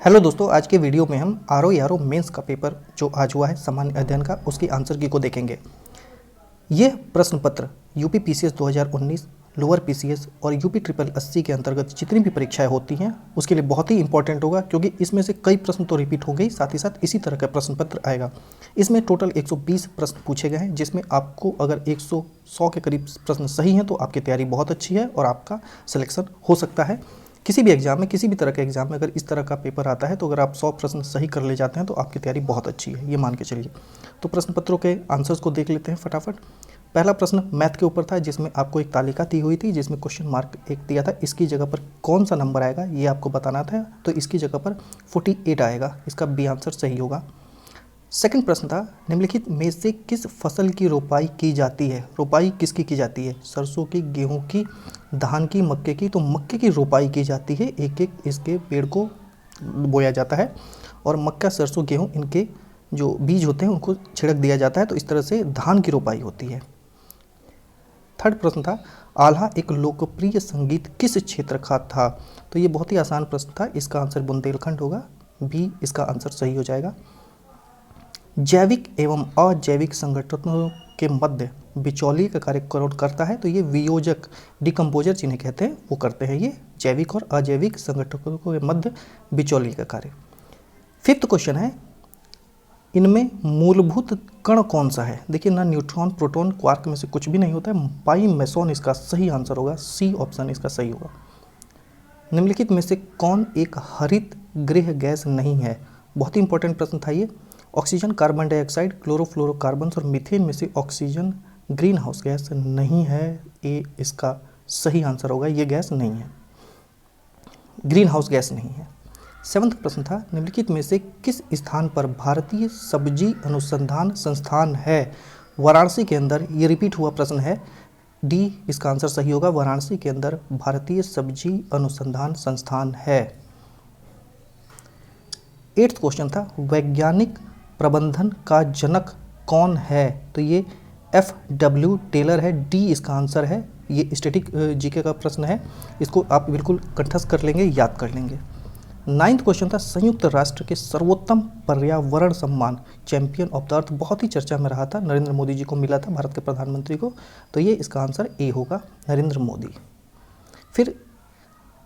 Hello दोस्तों, आज के वीडियो में हम आर मेंस का पेपर जो आज हुआ है सामान्य अध्ययन का, उसकी आंसर की को देखेंगे। यह प्रश्न पत्र यूपी पीसीएस 2019, लोअर पीसीएस और यूपी ट्रिपल 80 के अंतर्गत जितनी भी परीक्षाएं होती हैं उसके लिए बहुत ही इंपॉर्टेंट होगा, क्योंकि इसमें से कई प्रश्न तो रिपीट होंगे, साथ ही साथ इसी तरह का प्रश्न पत्र आएगा। इसमें टोटल 120 प्रश्न पूछे गए हैं, जिसमें आपको अगर 100 के करीब प्रश्न सही हैं तो आपकी तैयारी बहुत अच्छी है और आपका सिलेक्शन हो सकता है। किसी भी एग्जाम में, किसी भी तरह के एग्जाम में अगर इस तरह का पेपर आता है तो अगर आप 100 प्रश्न सही कर ले जाते हैं तो आपकी तैयारी बहुत अच्छी है, ये मान के चलिए। तो प्रश्न पत्रों के आंसर्स को देख लेते हैं फटाफट। पहला प्रश्न मैथ के ऊपर था, जिसमें आपको एक तालिका दी हुई थी, जिसमें क्वेश्चन मार्क एक दिया था, इसकी जगह पर कौन सा नंबर आएगा ये आपको बताना था। तो इसकी जगह पर 48 आएगा, इसका बी आंसर सही होगा। सेकंड प्रश्न था, निम्नलिखित में से किस फसल की रोपाई की जाती है। रोपाई किसकी की जाती है? सरसों की, गेहूं की, धान की, मक्के की। तो मक्के की रोपाई की जाती है, एक एक इसके पेड़ को बोया जाता है और मक्का, सरसों, गेहूं, इनके जो बीज होते हैं उनको छिड़क दिया जाता है। तो इस तरह से धान की रोपाई होती है। थर्ड प्रश्न था, आल्हा एक लोकप्रिय संगीत किस क्षेत्र का था। तो ये बहुत ही आसान प्रश्न था, इसका आंसर बुंदेलखंड होगा, बी इसका आंसर सही हो जाएगा। जैविक एवं अजैविक संगठनों के मध्य बिचौलिए का कार्य कौन करता है। तो ये वियोजक, डिकम्पोजर जिन्हें कहते हैं वो करते हैं, ये जैविक और अजैविक संगठनों के मध्य बिचौलिए का कार्य। फिफ्थ क्वेश्चन है, इनमें मूलभूत कण कौन सा है। देखिए ना, न्यूट्रॉन, प्रोटॉन, क्वार्क में से कुछ भी नहीं होता है, पाई मेसॉन इसका सही आंसर होगा, सी ऑप्शन इसका सही होगा। निम्नलिखित में से कौन एक हरित गृह गैस नहीं है। बहुत ही इंपॉर्टेंट प्रश्न था ये। ऑक्सीजन, कार्बन डाइऑक्साइड, क्लोरोफ्लोरोकार्बन और मीथेन में से ऑक्सीजन ग्रीन हाउस गैस नहीं है, ए इसका सही आंसर होगा, ये गैस नहीं है, ग्रीन हाउस गैस नहीं है। सेवंथ प्रश्न था, निम्नलिखित में से किस स्थान पर भारतीय सब्जी अनुसंधान संस्थान है। वाराणसी के अंदर, ये रिपीट हुआ प्रश्न है, डी इसका आंसर सही होगा, वाराणसी के अंदर भारतीय सब्जी अनुसंधान संस्थान है। एट्थ क्वेश्चन था, वैज्ञानिक प्रबंधन का जनक कौन है। तो ये FW टेलर है, डी इसका आंसर है। ये स्टैटिक जीके का प्रश्न है, इसको आप बिल्कुल कंठस्थ कर लेंगे, याद कर लेंगे। नाइन्थ क्वेश्चन था, संयुक्त राष्ट्र के सर्वोत्तम पर्यावरण सम्मान चैंपियन ऑफ द अर्थ बहुत ही चर्चा में रहा था, नरेंद्र मोदी जी को मिला था, भारत के प्रधानमंत्री को। तो ये इसका आंसर ए होगा, नरेंद्र मोदी। फिर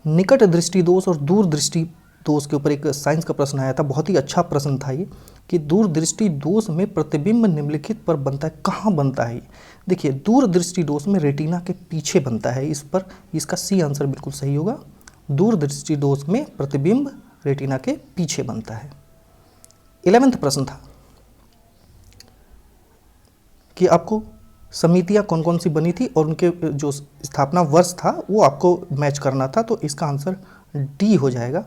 निकट दृष्टि दोष और दूर दृष्टि दोष के ऊपर एक साइंस का प्रश्न आया था, बहुत ही अच्छा प्रश्न था ये, कि दूरदृष्टि दोष में प्रतिबिंब निम्नलिखित पर बनता है, कहाँ बनता है। देखिए, दूरदृष्टि दोष में रेटिना के पीछे बनता है, इस पर इसका सी आंसर बिल्कुल सही होगा। दूरदृष्टि दोष में प्रतिबिंब रेटिना के पीछे बनता है। 11वां प्रश्न था कि आपको समितियां कौन कौन सी बनी थी और उनके जो स्थापना वर्ष था वो आपको मैच करना था। तो इसका आंसर डी हो जाएगा,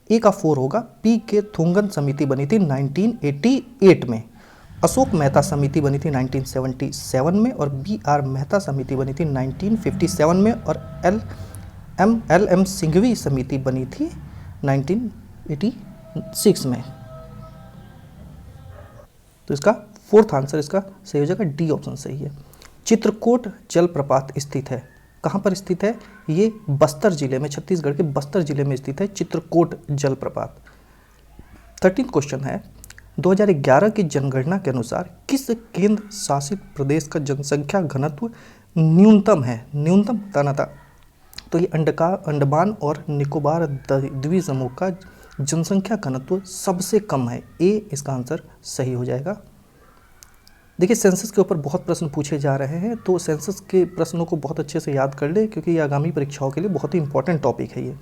ए का 4 होगा। पी के थुंगन समिति बनी थी 1988 में, अशोक मेहता समिति बनी थी 1977 में और BR मेहता समिति बनी थी 1957 में और LM सिंघवी समिति बनी थी 1986 में। तो इसका फोर्थ आंसर इसका सही हो जाएगा, डी ऑप्शन सही है। चित्रकूट जलप्रपात स्थित है, कहाँ पर स्थित है? ये बस्तर जिले में, छत्तीसगढ़ के बस्तर जिले में स्थित है चित्रकूट जलप्रपात। 13वां क्वेश्चन है, 2011 की जनगणना के अनुसार किस केंद्र शासित प्रदेश का जनसंख्या घनत्व न्यूनतम है। न्यूनतम बताना था, तो ये अंडमान और निकोबार द्वीप समूह का जनसंख्या घनत्व सबसे कम है, ए इसका आंसर सही हो जाएगा। देखिए, सेंसस के ऊपर बहुत प्रश्न पूछे जा रहे हैं, तो सेंसस के प्रश्नों को बहुत अच्छे से याद कर ले, क्योंकि ये आगामी परीक्षाओं के लिए बहुत ही इंपॉर्टेंट टॉपिक है ये।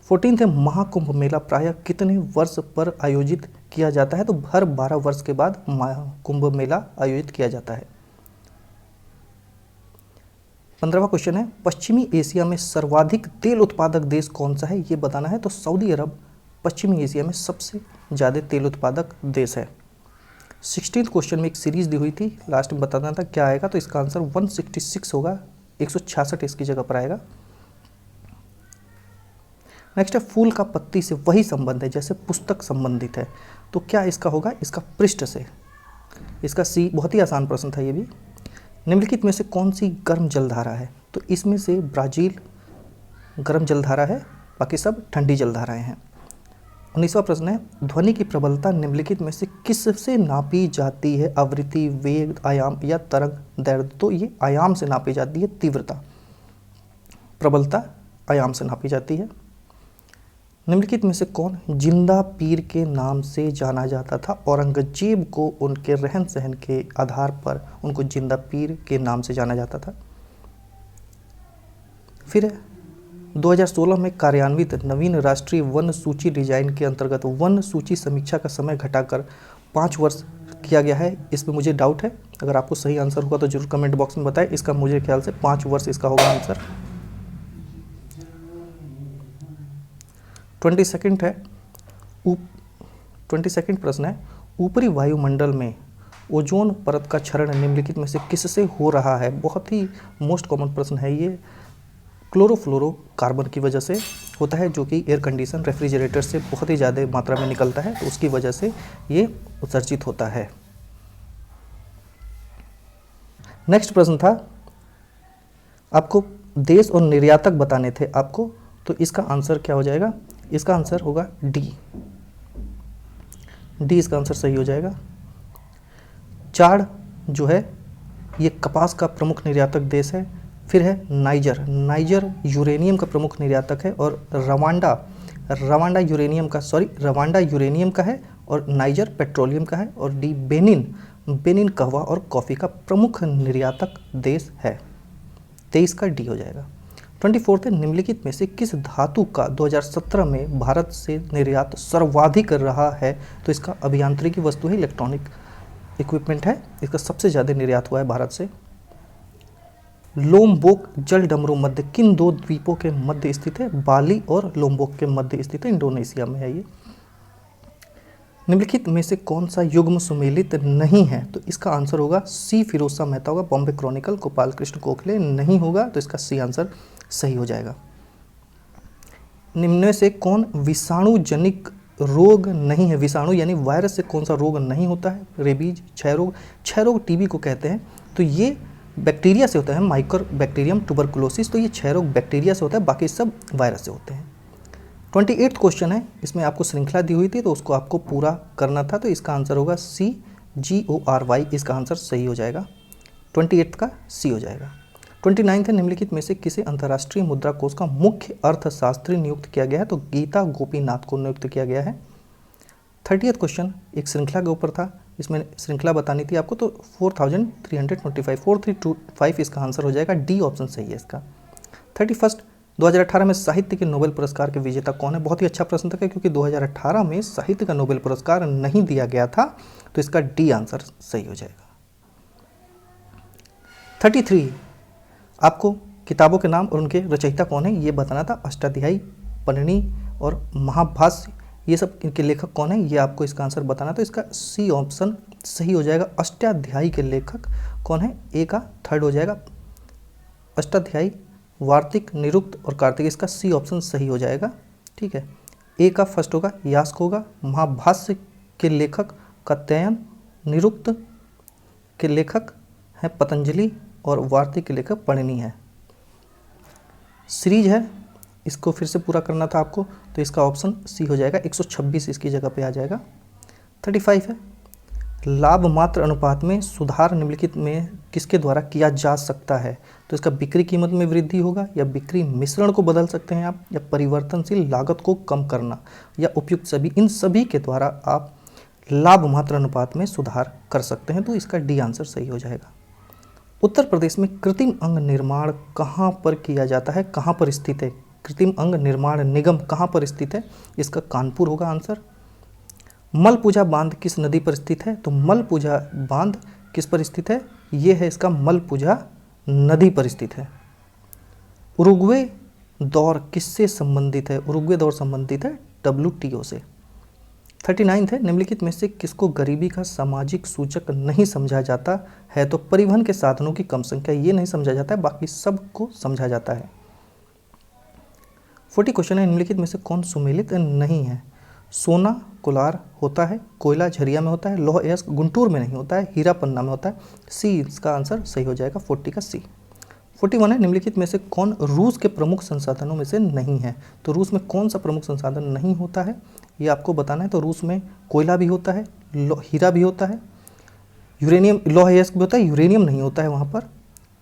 14 है, महाकुंभ मेला प्रायः कितने वर्ष पर आयोजित किया जाता है। तो हर 12 वर्ष के बाद महाकुंभ मेला आयोजित किया जाता है। 15वां क्वेश्चन है, पश्चिमी एशिया में सर्वाधिक तेल उत्पादक देश कौन सा है, ये बताना है। तो सऊदी अरब पश्चिमी एशिया में सबसे ज़्यादा तेल उत्पादक देश है। 16वां क्वेश्चन में एक सीरीज दी हुई थी, लास्ट में बताना था क्या आएगा। तो इसका आंसर 166 होगा, 166 इसकी जगह पर आएगा। नेक्स्ट है, फूल का पत्ती से वही संबंध है जैसे पुस्तक संबंधित है। तो क्या इसका होगा? इसका पृष्ठ से, इसका सी। बहुत ही आसान प्रश्न था ये भी। निम्नलिखित में से कौन सी गर्म जलधारा है। तो इसमें से ब्राज़ील गर्म जलधारा है, बाकी सब ठंडी जलधाराएं हैं। 19वां प्रश्न है, ध्वनि की प्रबलता निम्नलिखित में से किससे नापी जाती है? आवृत्ति, वेग, आयाम या तरंग दैर्ध्य? तो ये आयाम से नापी जाती है। तीव्रता, प्रबलता आयाम से नापी जाती है। निम्नलिखित में से कौन जिंदा पीर के नाम से जाना जाता था? औरंगजेब को उनके रहन सहन के आधार पर उनको जिंदा पीर के नाम से जाना जाता था। फिर 2016 में कार्यान्वित नवीन राष्ट्रीय वन सूची डिजाइन के अंतर्गत वन सूची समीक्षा का समय घटाकर 5 वर्ष किया गया है। इसमें मुझे डाउट है, अगर आपको सही आंसर होगा तो जरूर कमेंट बॉक्स में बताएं। इसका मुझे ख्याल से 5 वर्ष इसका होगा आंसर। 22nd है, 22nd प्रश्न है, ऊपरी वायुमंडल में ओजोन परत का क्षरण निम्नलिखित में से किससे हो रहा है? बहुत ही मोस्ट कॉमन प्रश्न है ये। क्लोरोफ्लोरोकार्बन की वजह से होता है, जो कि एयर कंडीशन रेफ्रिजरेटर से बहुत ही ज़्यादा मात्रा में निकलता है, तो उसकी वजह से ये उत्सर्जित होता है। नेक्स्ट प्रश्न था, आपको देश और निर्यातक बताने थे आपको, तो इसका आंसर क्या हो जाएगा? इसका आंसर होगा डी। डी इसका आंसर सही हो जाएगा। चाड जो है ये कपास का प्रमुख निर्यातक देश है। फिर है नाइजर, नाइजर यूरेनियम का प्रमुख निर्यातक है। और रवांडा यूरेनियम का है और नाइजर पेट्रोलियम का है। और डी बेनिन कहवा और कॉफ़ी का प्रमुख निर्यातक देश है। 23 का डी हो जाएगा। 24 है, निम्नलिखित में से किस धातु का 2017 में भारत से निर्यात सर्वाधिक रहा है? तो इसका अभियांत्रिकी वस्तु है, इलेक्ट्रॉनिक इक्विपमेंट है, इसका सबसे ज़्यादा निर्यात हुआ है भारत से। लोम्बोक जलडमरू मध्य किन 2 द्वीपों के मध्य स्थित है? बाली और लोम्बोक के मध्य स्थित है, इंडोनेशिया में है ये। निम्नलिखित में से कौन सा युग्म सुमेलित नहीं है? तो इसका आंसर होगा सी, फिरोज शाह मेहता होगा। बॉम्बे क्रॉनिकल गोपाल कृष्ण गोखले नहीं होगा, तो इसका सी आंसर सही हो जाएगा। निम्न में से कौन विषाणु जनिक रोग नहीं है? विषाणु यानी वायरस से कौन सा रोग नहीं होता है? रेबीज, क्षय रोग टीबी को कहते हैं, तो ये बैक्टीरिया से होता है, माइक्रो बैक्टीरियम ट्यूबरकुलोसिस, तो ये क्षय रोग बैक्टीरिया से होता है, बाकी सब वायरस से होते हैं। 28th क्वेश्चन है, इसमें आपको श्रृंखला दी हुई थी तो उसको आपको पूरा करना था, तो इसका आंसर होगा सी, GORY, इसका आंसर सही हो जाएगा। 28th का सी हो जाएगा। 29th है, निम्नलिखित में से किसे अंतर्राष्ट्रीय मुद्रा कोष का मुख्य अर्थशास्त्री नियुक्त किया गया है? तो गीता गोपीनाथ को नियुक्त किया गया है। 30th क्वेश्चन एक श्रृंखला के ऊपर था, इसमें श्रृंखला बतानी थी आपको, तो 4325 इसका आंसर हो जाएगा। डी ऑप्शन सही है इसका। 31 2018 में साहित्य के नोबेल पुरस्कार के विजेता कौन है? बहुत ही अच्छा प्रश्न था, क्योंकि 2018 में साहित्य का नोबेल पुरस्कार नहीं दिया गया था, तो इसका डी आंसर सही हो जाएगा। 33 आपको किताबों के नाम और उनके रचयिता कौन है ये बताना था। अष्टाध्यायी, पनिनी और महाभाष्य, ये सब इनके लेखक कौन है ये आपको इसका आंसर बताना, तो इसका सी ऑप्शन सही हो जाएगा। अष्टाध्यायी के लेखक कौन है? ए का 3rd हो जाएगा। अष्टाध्यायी, वार्तिक, निरुक्त और कार्तिक, इसका सी ऑप्शन सही हो जाएगा। ठीक है, ए का 1st होगा, यास्क होगा। महाभाष्य के लेखक कात्यायन, निरुक्त के लेखक हैं पतंजलि और वार्तिक के लेखक पणिनि है। सीरीज है, इसको फिर से पूरा करना था आपको, तो इसका ऑप्शन सी हो जाएगा। 126 इसकी जगह पे आ जाएगा। 35 है, लाभ मात्र अनुपात में सुधार निम्नलिखित में किसके द्वारा किया जा सकता है? तो इसका बिक्री कीमत में वृद्धि होगा, या बिक्री मिश्रण को बदल सकते हैं आप, या परिवर्तनशील लागत को कम करना, या उपयुक्त सभी, इन सभी के द्वारा आप लाभ मात्र अनुपात में सुधार कर सकते हैं, तो इसका डी आंसर सही हो जाएगा। उत्तर प्रदेश में कृत्रिम अंग निर्माण कहाँ पर किया जाता है? कहाँ पर स्थित है? कृत्रिम अंग निर्माण निगम कहाँ पर स्थित है? इसका कानपुर होगा आंसर। मलपूजा बांध किस नदी पर स्थित है? तो मलपूजा बांध किस पर स्थित है? ये है इसका मलपूजा नदी पर स्थित है। उरुग्वे दौर किससे संबंधित है? उरुग्वे दौर संबंधित है WTO से। 39 है, निम्नलिखित में से किसको गरीबी का सामाजिक सूचक नहीं समझा जाता है? तो परिवहन के साधनों की कम संख्या, ये नहीं समझा जाता है, बाकी सबको समझा जाता है। 40 क्वेश्चन है, निम्नलिखित में से कौन सुमेलित नहीं है? सोना कोलार होता है, कोयला झरिया में होता है, लौह अयस्क गुंटूर में नहीं होता है, हीरा पन्ना में होता है। सी इसका आंसर सही हो जाएगा, 40 का सी। 41 है, निम्नलिखित में से कौन रूस के प्रमुख संसाधनों में से नहीं है? तो रूस में कौन सा प्रमुख संसाधन नहीं होता है? ये आपको बताना है। तो रूस में कोयला भी होता है, हीरा भी होता है, यूरेनियम, लौह अयस्क भी होता है, यूरेनियम नहीं होता है वहाँ पर।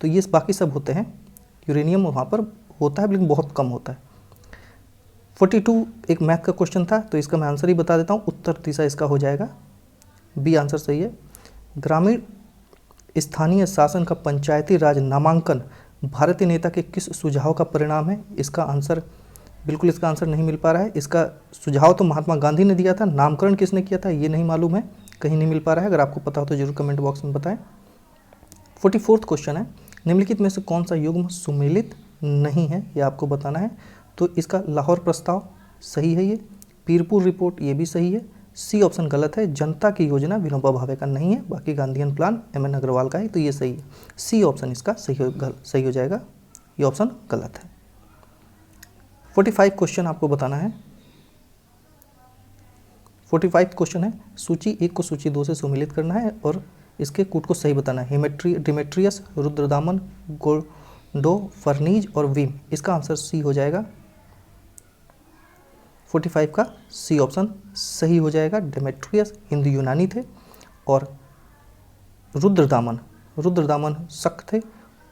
तो ये बाकी सब होते हैं। यूरेनियम वहाँ पर होता है लेकिन बहुत कम होता है। 42 एक मैथ का क्वेश्चन था, तो इसका मैं आंसर ही बता देता हूँ। उत्तर दिशा इसका हो जाएगा बी, आंसर सही है। ग्रामीण स्थानीय शासन का पंचायती राज नामांकन भारतीय नेता के किस सुझाव का परिणाम है? इसका आंसर बिल्कुल, इसका आंसर नहीं मिल पा रहा है। इसका सुझाव तो महात्मा गांधी ने दिया था, नामकरण किसने किया था ये नहीं मालूम है, कहीं नहीं मिल पा रहा है। अगर आपको पता हो तो जरूर कमेंट बॉक्स में बताएं। 44वां क्वेश्चन है, निम्नलिखित में से कौन सा युग्म सुमेलित नहीं है, ये आपको बताना है। तो इसका लाहौर प्रस्ताव सही है, ये पीरपुर रिपोर्ट ये भी सही है, सी ऑप्शन गलत है, जनता की योजना विनोबा भावे का नहीं है, बाकी गांधीयन प्लान एम.एन. अग्रवाल का है, तो ये सही है। सी ऑप्शन इसका सही हो जाएगा, ये ऑप्शन गलत है। 45 क्वेश्चन आपको बताना है। 45 क्वेश्चन है, सूची 1 को सूची 2 से सुमेलित करना है और इसके कूट को सही बताना है। डिमेट्रियस, रुद्रदामन, गोंडो, फर्नीज और वीम, इसका आंसर सी हो जाएगा। 45 का सी ऑप्शन सही हो जाएगा। डेमेट्रियस हिंदू यूनानी थे और रुद्रदामन शक थे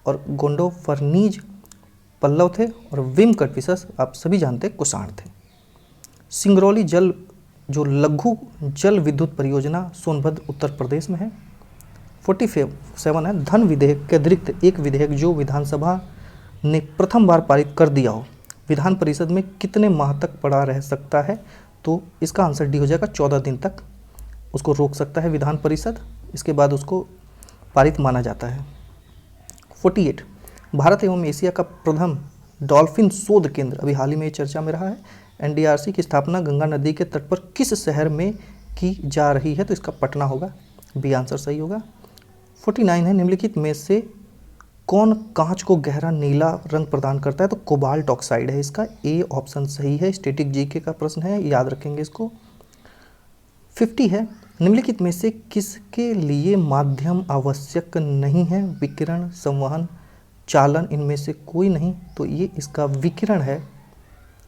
और गोंडो फर्नीज पल्लव थे और विम कटफिसस आप सभी जानते कुषाण थे। सिंगरौली जल जो लघु जल विद्युत परियोजना सोनभद्र उत्तर प्रदेश में है। 47 है, धन विधेयक के अतिरिक्त एक विधेयक जो विधानसभा ने प्रथम बार पारित कर दिया हो, विधान परिषद में कितने माह तक पड़ा रह सकता है? तो इसका आंसर डी हो जाएगा, 14 दिन तक उसको रोक सकता है विधान परिषद, इसके बाद उसको पारित माना जाता है। 48 भारत एवं एशिया का प्रथम डॉल्फिन शोध केंद्र अभी हाल ही में चर्चा में रहा है। एनडीआरसी की स्थापना गंगा नदी के तट पर किस शहर में की जा रही है? तो इसका पटना होगा, बी आंसर सही होगा। 49 है, निम्नलिखित में से कौन कांच को गहरा नीला रंग प्रदान करता है? तो कोबाल्ट ऑक्साइड है इसका, ए ऑप्शन सही है। स्टैटिक जीके का प्रश्न है, याद रखेंगे इसको। 50 है, निम्नलिखित में से किसके लिए माध्यम आवश्यक नहीं है? विकिरण, संवहन, चालन, इनमें से कोई नहीं, तो ये इसका विकिरण है,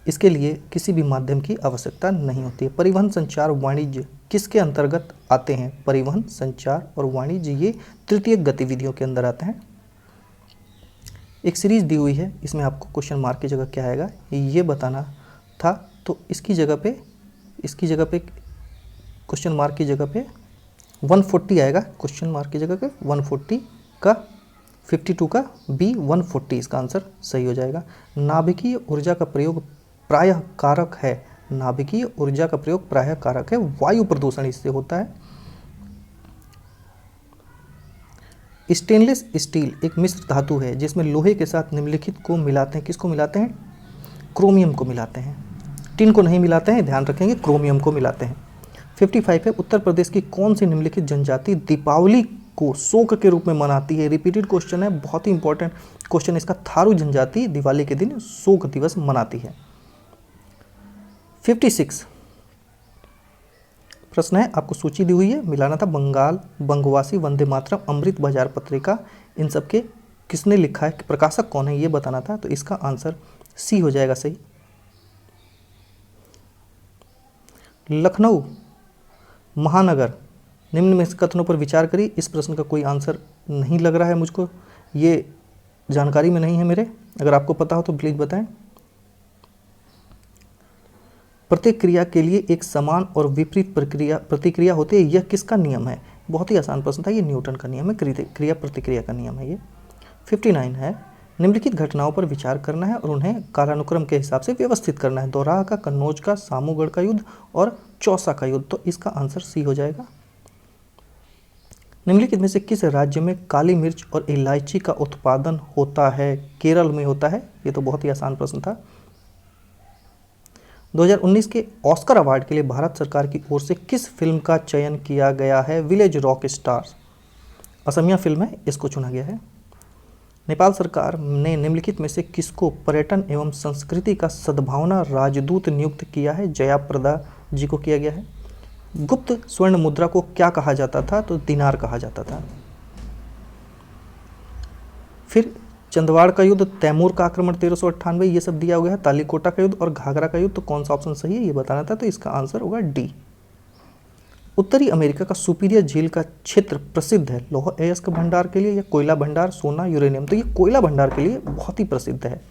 इसके लिए किसी भी माध्यम की आवश्यकता नहीं होती है। परिवहन, संचार, वाणिज्य किसके अंतर्गत आते हैं? परिवहन, संचार और वाणिज्य ये तृतीयक गतिविधियों के अंदर आते हैं। एक सीरीज दी हुई है, इसमें आपको क्वेश्चन मार्क की जगह क्या आएगा ये बताना था, तो इसकी जगह पे क्वेश्चन मार्क की जगह पे 140 आएगा, क्वेश्चन मार्क की जगह पे 140 का 52 का बी 140 इसका आंसर सही हो जाएगा। नाभिकीय ऊर्जा का प्रयोग प्रायः कारक है, नाभिकीय ऊर्जा का प्रयोग प्रायः कारक है, वायु प्रदूषण इससे होता है। स्टेनलेस स्टील एक मिश्र धातु है जिसमें लोहे के साथ निम्नलिखित को मिलाते हैं, किसको मिलाते हैं? क्रोमियम को मिलाते हैं, टिन को नहीं मिलाते हैं, ध्यान रखेंगे, क्रोमियम को मिलाते हैं। 55 है, उत्तर प्रदेश की कौन सी निम्नलिखित जनजाति दीपावली को शोक के रूप में मनाती है? रिपीटेड क्वेश्चन है, बहुत ही इंपॉर्टेंट क्वेश्चन इसका। थारू जनजाति दिवाली के दिन शोक दिवस मनाती है। 56 प्रश्न है, आपको सूची दी हुई है, मिलाना था। बंगाल, बंगवासी, वंदे मातरम, अमृत बाजार पत्रिका, इन सब के किसने लिखा है, प्रकाशक कौन है ये बताना था, तो इसका आंसर सी हो जाएगा सही। लखनऊ महानगर निम्न में से कथनों पर विचार करिए। इस प्रश्न का कोई आंसर नहीं लग रहा है मुझको, ये जानकारी में नहीं है मेरे, अगर आपको पता हो तो प्लीज़ बताएं। प्रत्येक क्रिया के लिए एक समान और विपरीत प्रतिक्रिया होती है, यह किसका नियम है? बहुत ही आसान प्रश्न था, ये न्यूटन का नियम है, क्रिया प्रतिक्रिया का नियम है ये। 59 है, निम्नलिखित घटनाओं पर विचार करना है और उन्हें कालानुक्रम के हिसाब से व्यवस्थित करना है। दोराहा का, कन्नौज का, सामूगढ़ का युद्ध और चौसा का युद्ध, तो इसका आंसर सी हो जाएगा। निम्नलिखित में से किस राज्य में काली मिर्च और इलायची का उत्पादन होता है? केरल में होता है, ये तो बहुत ही आसान प्रश्न था। 2019 के ऑस्कर अवार्ड के लिए भारत सरकार की ओर से किस फिल्म का चयन किया गया है? Village rock stars, Asamiya film है, इसको चुना गया है। नेपाल सरकार ने निम्नलिखित में से किसको पर्यटन एवं संस्कृति का सद्भावना राजदूत नियुक्त किया है? जयाप्रदा जी को किया गया है। गुप्त स्वर्ण मुद्रा को क्या कहा जाता था? तो दिनार कहा जाता था। फिर चंदवाड़ का युद्ध, तैमूर का आक्रमण 1398, ये सब दिया हुआ है। तालीकोटा का युद्ध और घाघरा का युद्ध, तो कौन सा ऑप्शन सही है ये बताना था, तो इसका आंसर होगा डी। उत्तरी अमेरिका का सुपीरियर झील का क्षेत्र प्रसिद्ध है लौह अयस्क भंडार के लिए या कोयला भंडार, सोना, यूरेनियम, तो ये कोयला भंडार के लिए बहुत ही प्रसिद्ध है।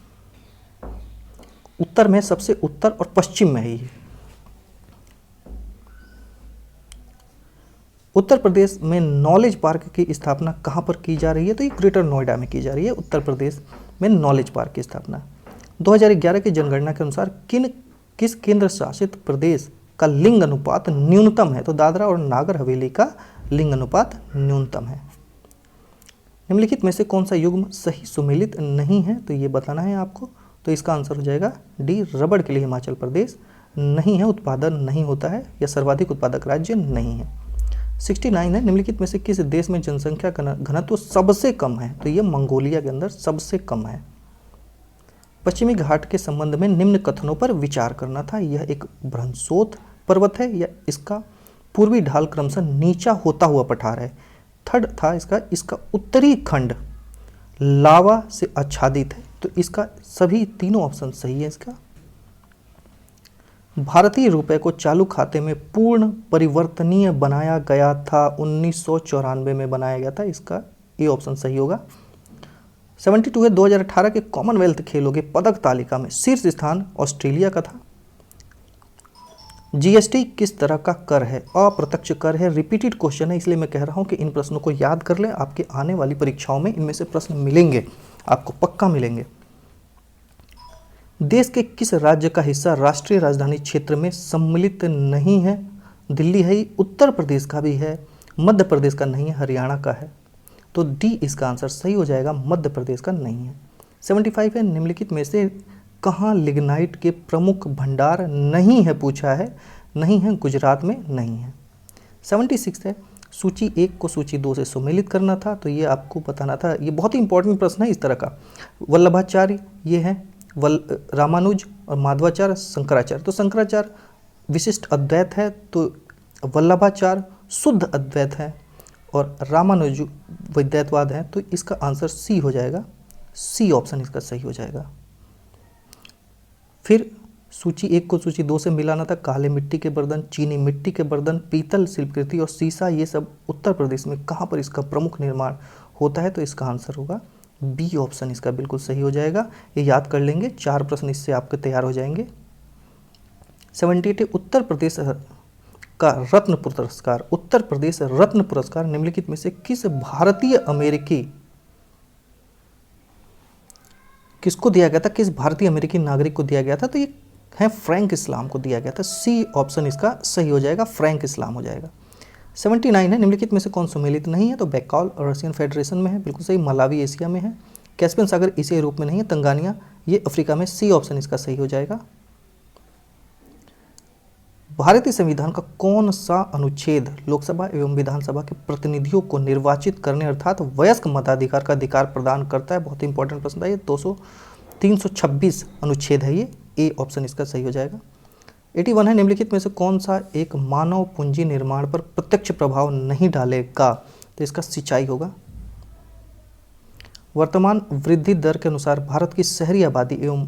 उत्तर में सबसे उत्तर और पश्चिम में है ये। उत्तर प्रदेश में नॉलेज पार्क की स्थापना कहाँ पर की जा रही है, तो ये ग्रेटर नोएडा में की जा रही है। उत्तर प्रदेश में नॉलेज पार्क की स्थापना 2011 की जनगणना के अनुसार किस केंद्र शासित प्रदेश का लिंग अनुपात न्यूनतम है, तो दादरा और नागर हवेली का लिंग अनुपात न्यूनतम है। निम्नलिखित में से कौन सा युग्म सही सुमेलित नहीं है, तो ये बताना है आपको, तो इसका आंसर हो जाएगा डी। रबड़ के लिए हिमाचल प्रदेश नहीं है, उत्पादन नहीं होता है या सर्वाधिक उत्पादक राज्य नहीं है। 69 है, निम्नलिखित में से किस देश में जनसंख्या घनत्व सबसे कम है, तो ये मंगोलिया के अंदर सबसे कम है। पश्चिमी घाट के संबंध में निम्न कथनों पर विचार करना था। यह एक भ्रंशोत पर्वत है या इसका पूर्वी ढाल क्रमशः नीचा होता हुआ पठार है। थर्ड था इसका उत्तरी खंड लावा से आच्छादित है, तो इसका सभी तीनों ऑप्शन सही है। इसका भारतीय रुपए को चालू खाते में पूर्ण परिवर्तनीय बनाया गया था, 1994 में बनाया गया था, इसका ये ऑप्शन सही होगा। 72 है, 2018 के कॉमनवेल्थ खेलों के पदक तालिका में शीर्ष स्थान ऑस्ट्रेलिया का था। जीएसटी किस तरह का कर है, अप्रत्यक्ष कर है। रिपीटेड क्वेश्चन है, इसलिए मैं कह रहा हूं कि इन प्रश्नों को याद कर लें, आपके आने वाली परीक्षाओं में इनमें से प्रश्न मिलेंगे, आपको पक्का मिलेंगे। देश के किस राज्य का हिस्सा राष्ट्रीय राजधानी क्षेत्र में सम्मिलित नहीं है, दिल्ली है, उत्तर प्रदेश का भी है, मध्य प्रदेश का नहीं है, हरियाणा का है, तो डी इसका आंसर सही हो जाएगा, मध्य प्रदेश का नहीं है। 75 है, निम्नलिखित में से कहाँ लिग्नाइट के प्रमुख भंडार नहीं है, पूछा है, नहीं है, गुजरात में नहीं है। 76 है, सूची 1 को सूची 2 से सुमेलित करना था, तो ये आपको बताना था, ये बहुत ही इंपॉर्टेंट प्रश्न है इस तरह का। वल्लभाचार्य ये है, रामानुज और माधवाचार्य, शंकराचार्य, तो शंकराचार्य विशिष्ट अद्वैत है, तो वल्लभाचार्य शुद्ध अद्वैत है और रामानुज वैद्यवाद है, तो इसका आंसर सी हो जाएगा, सी ऑप्शन इसका सही हो जाएगा। फिर सूची 1 को सूची 2 से मिलाना था, काले मिट्टी के बर्तन, चीनी मिट्टी के बर्तन, पीतल शिल्पकृति और शीशा, ये सब उत्तर प्रदेश में कहाँ पर इसका प्रमुख निर्माण होता है, तो इसका आंसर होगा बी ऑप्शन इसका बिल्कुल सही हो जाएगा। ये याद कर लेंगे, 4 प्रश्न इससे आपके तैयार हो जाएंगे। 78 उत्तर प्रदेश का रत्न पुरस्कार, उत्तर प्रदेश रत्न पुरस्कार निम्नलिखित में से किस भारतीय अमेरिकी किसको दिया गया था, किस भारतीय अमेरिकी नागरिक को दिया गया था, तो ये है फ्रैंक इस्लाम को दिया गया था। सी ऑप्शन इसका सही हो जाएगा, फ्रैंक इस्लाम हो जाएगा। 79 है, निम्नलिखित में से कौन सम्मिलित नहीं है, तो बैकॉल रशियन फेडरेशन में है, बिल्कुल सही। मलावी एशिया में है, कैस्पियन सागर एशियाई रूप में नहीं है, तंगानिया ये अफ्रीका में, सी ऑप्शन इसका सही हो जाएगा। भारतीय संविधान का कौन सा अनुच्छेद लोकसभा एवं विधानसभा के प्रतिनिधियों को निर्वाचित करने अर्थात वयस्क मताधिकार का अधिकार प्रदान करता है, बहुत इंपॉर्टेंट प्रश्न था ये, 326 अनुच्छेद है ये, ए ऑप्शन इसका सही हो जाएगा। 81 है, निम्नलिखित में से कौन सा एक मानव पूंजी निर्माण पर प्रत्यक्ष प्रभाव नहीं डालेगा, तो इसका सिंचाई होगा। वर्तमान वृद्धि दर के अनुसार भारत की शहरी आबादी एवं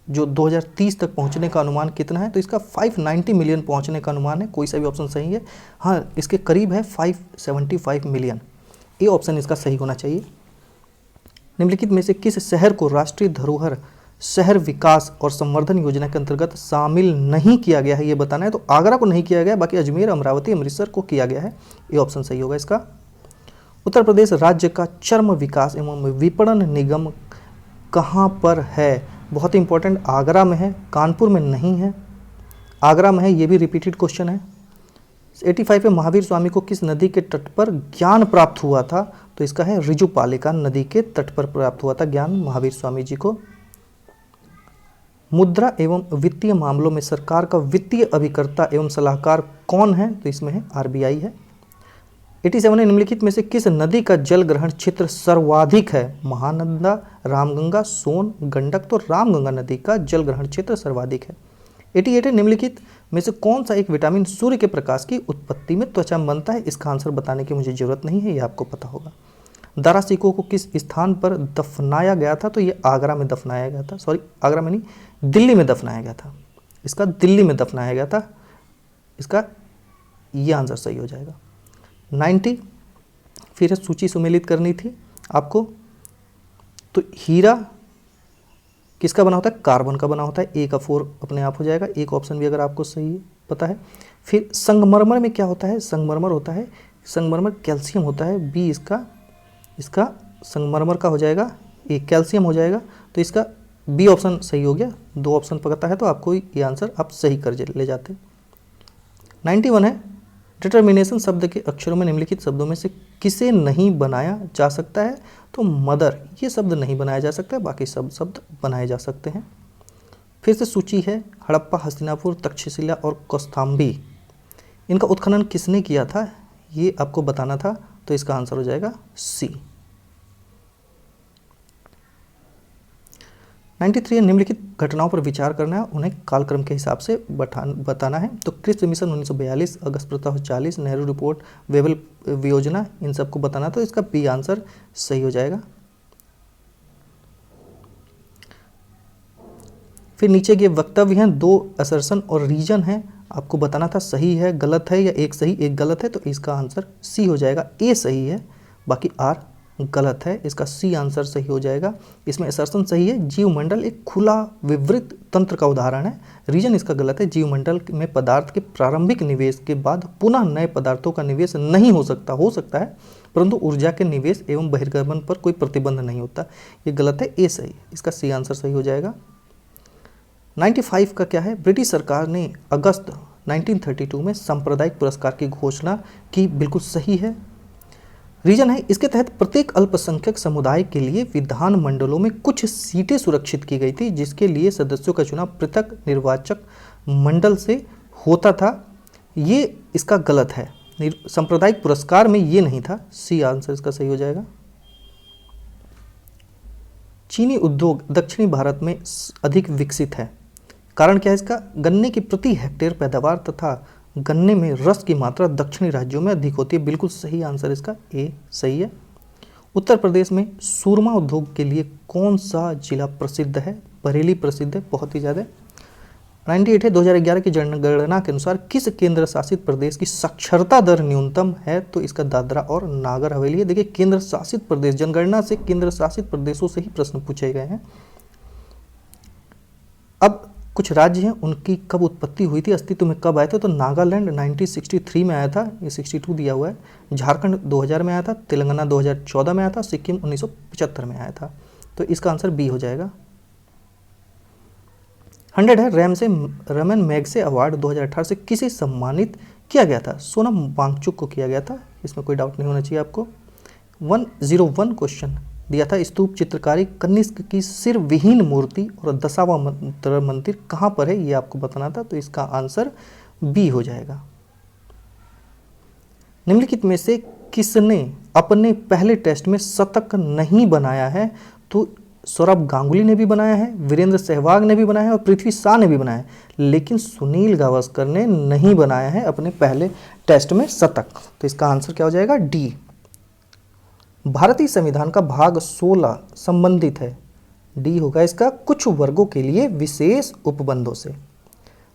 जो 2030 तक पहुंचने का अनुमान कितना है, तो इसका 590 मिलियन पहुंचने का अनुमान है, कोई सा भी ऑप्शन सही है, हाँ इसके करीब है 575 मिलियन, ये ऑप्शन इसका सही होना चाहिए। निम्नलिखित में से किस शहर को राष्ट्रीय धरोहर शहर विकास और संवर्धन योजना के अंतर्गत शामिल नहीं किया गया है, ये बताना है, तो आगरा को नहीं किया गया, बाकी अजमेर, अमरावती, अमृतसर को किया गया है, ये ऑप्शन सही होगा इसका। उत्तर प्रदेश राज्य का चर्म विकास एवं विपणन निगम कहाँ पर है, बहुत इंपॉर्टेंट, आगरा में है, कानपुर में नहीं है, आगरा में है, ये भी रिपीटेड क्वेश्चन है। 85 में महावीर स्वामी को किस नदी के तट पर ज्ञान प्राप्त हुआ था, तो इसका है ऋजुपालिका नदी के तट पर प्राप्त हुआ था ज्ञान महावीर स्वामी जी को। मुद्रा एवं वित्तीय मामलों में सरकार का वित्तीय अभिकर्ता एवं सलाहकार कौन है, तो इसमें है आरबीआई है। 87 है, निम्नलिखित में से किस नदी का जल ग्रहण क्षेत्र सर्वाधिक है, महानंदा, रामगंगा, सोन, गंडक, तो रामगंगा नदी का जल ग्रहण क्षेत्र सर्वाधिक है। 88 है, निम्नलिखित में से कौन सा एक विटामिन सूर्य के प्रकाश की उत्पत्ति में त्वचा में बनता है, इसका आंसर बताने की मुझे जरूरत नहीं है, ये आपको पता होगा। दारा सिकों को किस स्थान पर दफनाया गया था? तो ये आगरा में दफनाया गया था, सॉरी आगरा में नहीं, दिल्ली में दफनाया गया था। इसका दिल्ली में दफनाया गया था, इसका ये आंसर सही हो जाएगा। 90 फिर सूची सुमेलित करनी थी आपको। तो हीरा किसका बना होता है? कार्बन का बना होता है। ए का 4 अपने आप हो जाएगा, एक ऑप्शन भी अगर आपको सही पता है। फिर संगमरमर में क्या होता है? संगमरमर होता है, संगमरमर कैल्शियम होता है। बी इसका संगमरमर का हो जाएगा, ए कैल्शियम हो जाएगा। तो इसका बी ऑप्शन सही हो गया। 2 ऑप्शन पकड़ता है तो आपको ये आंसर आप सही कर ले जाते। 91 है, डिटर्मिनेशन शब्द के अक्षरों में निम्नलिखित शब्दों में से किसे नहीं बनाया जा सकता है? तो मदर, ये शब्द नहीं बनाया जा सकता है, बाकी सब शब्द बनाए जा सकते हैं। फिर से सूची है, हड़प्पा, हस्तिनापुर, तक्षशिला और कौशाम्बी, इनका उत्खनन किसने किया था? ये आपको बताना था, तो इसका आंसर हो जाएगा सी। 93 निम्नलिखित घटनाओं पर विचार करना है, उन्हें कालक्रम के हिसाब से बताना है। तो क्रिप्स मिशन 1942, अगस्त प्रस्ताव 40, नेहरू रिपोर्ट, वेबल वियोजना, इन सबको बताना, तो इसका बी आंसर सही हो जाएगा। फिर नीचे के वक्तव्य हैं, 2 असर्शन और रीजन है, आपको बताना था सही है गलत है, या एक सही एक गलत है। तो इसका आंसर सी हो जाएगा। ए सही है, बाकी आर गलत है, इसका सी आंसर सही हो जाएगा। इसमें असर्शन सही है, जीवमंडल एक खुला विवृत तंत्र का उदाहरण है। रीजन इसका गलत है, जीवमंडल में पदार्थ के प्रारंभिक निवेश के बाद पुनः नए पदार्थों का निवेश नहीं हो सकता है, परंतु ऊर्जा के निवेश एवं बहिर्गमन पर कोई प्रतिबंध नहीं होता। ये गलत है, ए सही, इसका सी आंसर सही हो जाएगा। 95 का क्या है? ब्रिटिश सरकार ने अगस्त 1932 में सांप्रदायिक पुरस्कार की घोषणा की, बिल्कुल सही है। रीजन है, इसके तहत प्रत्येक अल्पसंख्यक समुदाय के लिए विधान मंडलों में कुछ सीटें सुरक्षित की गई थी, जिसके लिए सदस्यों का चुनाव पृथक निर्वाचक मंडल से होता था। ये इसका गलत है, सांप्रदायिक पुरस्कार में ये नहीं था, सी आंसर इसका सही हो जाएगा। चीनी उद्योग दक्षिणी भारत में अधिक विकसित है, कारण क्या है इसका? गन्ने की प्रति हेक्टेयर पैदावार तथा गन्ने में रस की मात्रा दक्षिणी राज्यों में अधिक होती है, बिल्कुल सही आंसर इसका ए सही है। उत्तर प्रदेश में सूरमा उद्योग के लिए कौन सा जिला प्रसिद्ध है? बरेली प्रसिद्ध है, बहुत ही ज़्यादा। 98 है, 2011 की जनगणना के अनुसार किस केंद्र शासित प्रदेश की साक्षरता दर न्यूनतम है? तो इसका दादरा और नागर हवेली है। देखिए केंद्र शासित प्रदेश, जनगणना से केंद्र शासित प्रदेशों से ही प्रश्न पूछे गए हैं। अब कुछ राज्य हैं, उनकी कब उत्पत्ति हुई थी, अस्तित्व में कब आए थे? तो नागालैंड 1963 में आया था, ये 62 दिया हुआ है। झारखंड 2000 में आया था, तेलंगाना 2014 में आया था, सिक्किम 1975 में आया था। तो इसका आंसर बी हो जाएगा। 100 है, रमन मैगसे अवार्ड 2018 से किसे सम्मानित किया गया था? सोनम वांगचुक को किया गया था, इसमें कोई डाउट नहीं होना चाहिए आपको। 101 क्वेश्चन दिया था, स्तूप चित्रकारी कनिष्क की सिर विहीन मूर्ति और दशावा मंदिर कहाँ पर है, ये आपको बताना था। तो इसका आंसर बी हो जाएगा। निम्नलिखित में से किसने अपने पहले टेस्ट में शतक नहीं बनाया है? तो सौरभ गांगुली ने भी बनाया है, वीरेंद्र सहवाग ने भी बनाया है और पृथ्वी शॉ ने भी बनाया है, लेकिन सुनील गावस्कर ने नहीं बनाया है अपने पहले टेस्ट में शतक। तो इसका आंसर क्या हो जाएगा? डी। भारतीय संविधान का भाग 16 संबंधित है, डी होगा इसका, कुछ वर्गों के लिए विशेष उपबंधों से।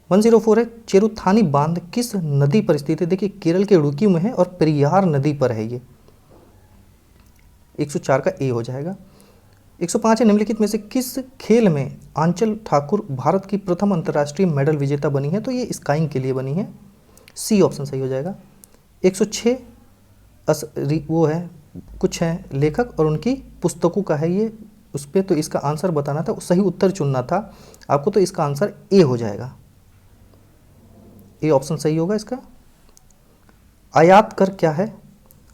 104 है, चेरुथानी बांध किस नदी पर स्थित है? देखिए केरल के इडुक्की में है और पेरियार नदी पर है ये। 104 का ए हो जाएगा। 105 है, निम्नलिखित में से किस खेल में आंचल ठाकुर भारत की प्रथम अंतर्राष्ट्रीय मेडल विजेता बनी है? तो ये स्काइंग के लिए बनी है, सी ऑप्शन सही हो जाएगा। 106 वो है, कुछ है लेखक और उनकी पुस्तकों का है ये उस पर, तो इसका आंसर बताना था, सही उत्तर चुनना था आपको। तो इसका आंसर ए हो जाएगा, ए ऑप्शन सही होगा इसका। आयात कर क्या है?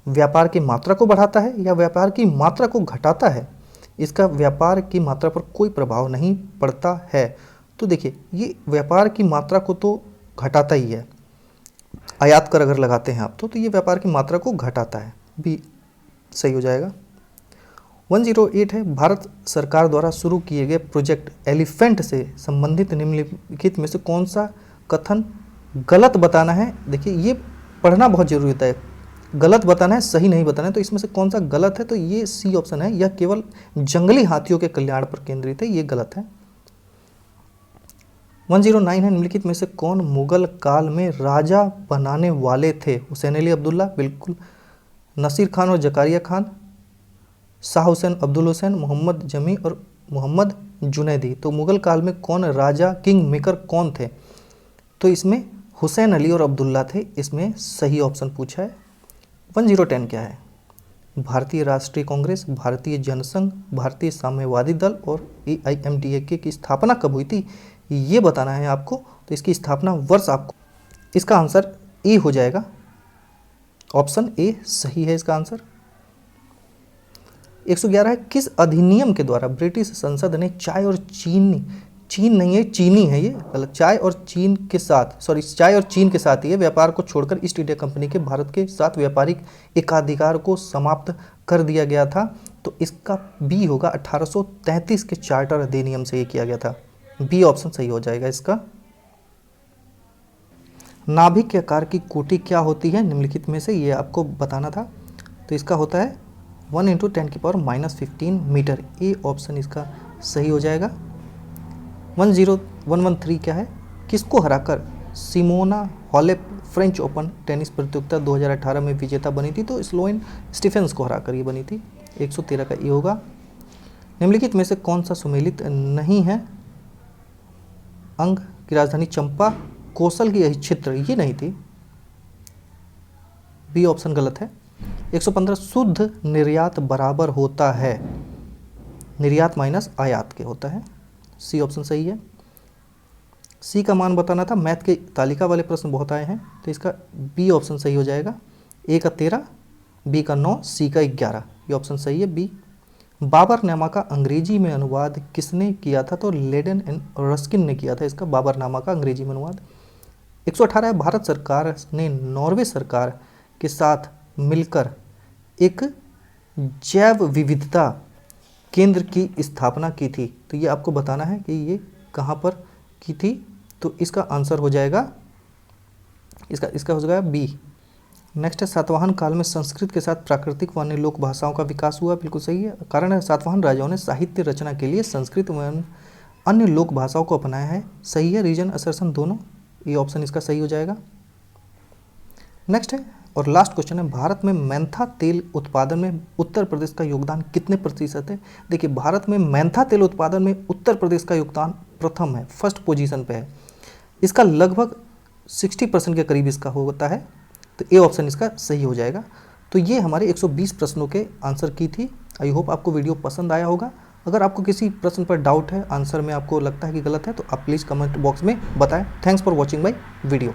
व्यापार की मात्रा को बढ़ाता है या व्यापार की मात्रा को घटाता है? इसका व्यापार की मात्रा पर कोई प्रभाव नहीं पड़ता है। तो देखिए ये व्यापार की मात्रा को तो घटाता ही है, आयात कर अगर लगाते हैं आप तो ये व्यापार की मात्रा को घटाता है, बी सही हो जाएगा। 108 है, भारत सरकार द्वारा शुरू किए गए प्रोजेक्ट एलिफेंट से संबंधित निम्नलिखित में से कौन सा कथन गलत बताना है? देखिए ये पढ़ना बहुत जरूरी होता है। गलत बताना है, सही नहीं बताना है। तो इसमें से कौन सा गलत है? तो ये सी ऑप्शन है, यह केवल जंगली हाथियों के कल्याण पर केंद्रित है, ये गलत है। 109 है, निम्नलिखित में से कौन मुगल काल में राजा बनाने वाले थे? हुसैन अली अब्दुल्ला, बिल्कुल। नसीर खान और जकारिया खान, शाह हुसैन, अब्दुल हुसैन, मोहम्मद जमी और मोहम्मद जुनैदी। तो मुगल काल में कौन राजा, किंग मेकर कौन थे? तो इसमें हुसैन अली और अब्दुल्ला थे, इसमें सही ऑप्शन पूछा है। 1010 क्या है? भारतीय राष्ट्रीय कांग्रेस, भारतीय जनसंघ, भारतीय साम्यवादी दल और AIMDK की स्थापना कब हुई थी, ये बताना है आपको। तो इसकी स्थापना वर्ष आपको, इसका आंसर ए हो जाएगा, ऑप्शन ए सही है इसका आंसर। 111 है, किस अधिनियम के द्वारा ब्रिटिश संसद ने चाय और चीन नहीं है, चीनी है ये गलत, चाय और चीन के साथ ये व्यापार को छोड़कर ईस्ट इंडिया कंपनी के भारत के साथ व्यापारिक एकाधिकार को समाप्त कर दिया गया था? तो इसका बी होगा, 1833 के चार्टर अधिनियम से ये किया गया था। बी ऑप्शन सही हो जाएगा इसका। नाभिक के आकार की कोटि क्या होती है? निम्नलिखित में से ये आपको बताना था। तो इसका होता है 1 × 10⁻⁻15 मीटर, ए ऑप्शन इसका सही हो जाएगा। 10113 क्या है? किसको हराकर Simona Halep French open tennis प्रतियोगिता 2018 में विजेता बनी थी? तो स्लोएन स्टीफेंस को हराकर ये बनी थी। 113 का ये होगा। निम्नलिखित में से कौन सा सुमेलित नहीं है? अंग की राजधानी चंपा, कौशल की यही क्षेत्र, ये नहीं थी, बी ऑप्शन गलत है। 115 शुद्ध निर्यात बराबर होता है निर्यात माइनस आयात के होता है, सी ऑप्शन सही है। सी का मान बताना था, मैथ के तालिका वाले प्रश्न बहुत आए हैं, तो इसका बी ऑप्शन सही हो जाएगा। ए का 13, बी का 9, सी का 11, ये ऑप्शन सही है बी। बाबरनामा का अंग्रेजी में अनुवाद किसने किया था? तो लेडन एंड रस्किन ने किया था इसका बाबरनामा का अंग्रेजी में अनुवाद। 118 है, भारत सरकार ने नॉर्वे सरकार के साथ मिलकर एक जैव विविधता केंद्र की स्थापना की थी। तो ये आपको बताना है कि ये कहाँ पर की थी। तो इसका आंसर हो जाएगा, इसका हो जाएगा बी। नेक्स्ट है, सातवाहन काल में संस्कृत के साथ प्राकृतिक व अन्य लोक भाषाओं का विकास हुआ, बिल्कुल सही है। कारण है, सातवाहन राजाओं ने साहित्य रचना के लिए संस्कृत व अन्य लोक भाषाओं को अपनाया है, सही है। रीजन असर्शन दोनों, ये ऑप्शन इसका सही हो जाएगा। नेक्स्ट है और लास्ट क्वेश्चन है, भारत में मेंथा तेल उत्पादन में उत्तर प्रदेश का योगदान कितने प्रतिशत है? देखिए, भारत में मेंथा तेल उत्पादन में उत्तर प्रदेश का योगदान प्रथम है, फर्स्ट पोजीशन पे है। इसका लगभग 60% के करीब इसका होता है, तो ए ऑप्शन इसका सही हो जाएगा। तो ये हमारे 120 प्रश्नों के आंसर की थी। आई होप आपको वीडियो पसंद आया होगा। अगर आपको किसी प्रश्न पर डाउट है, आंसर में आपको लगता है कि गलत है, तो आप प्लीज़ कमेंट बॉक्स में बताएं। Thanks for watching my video.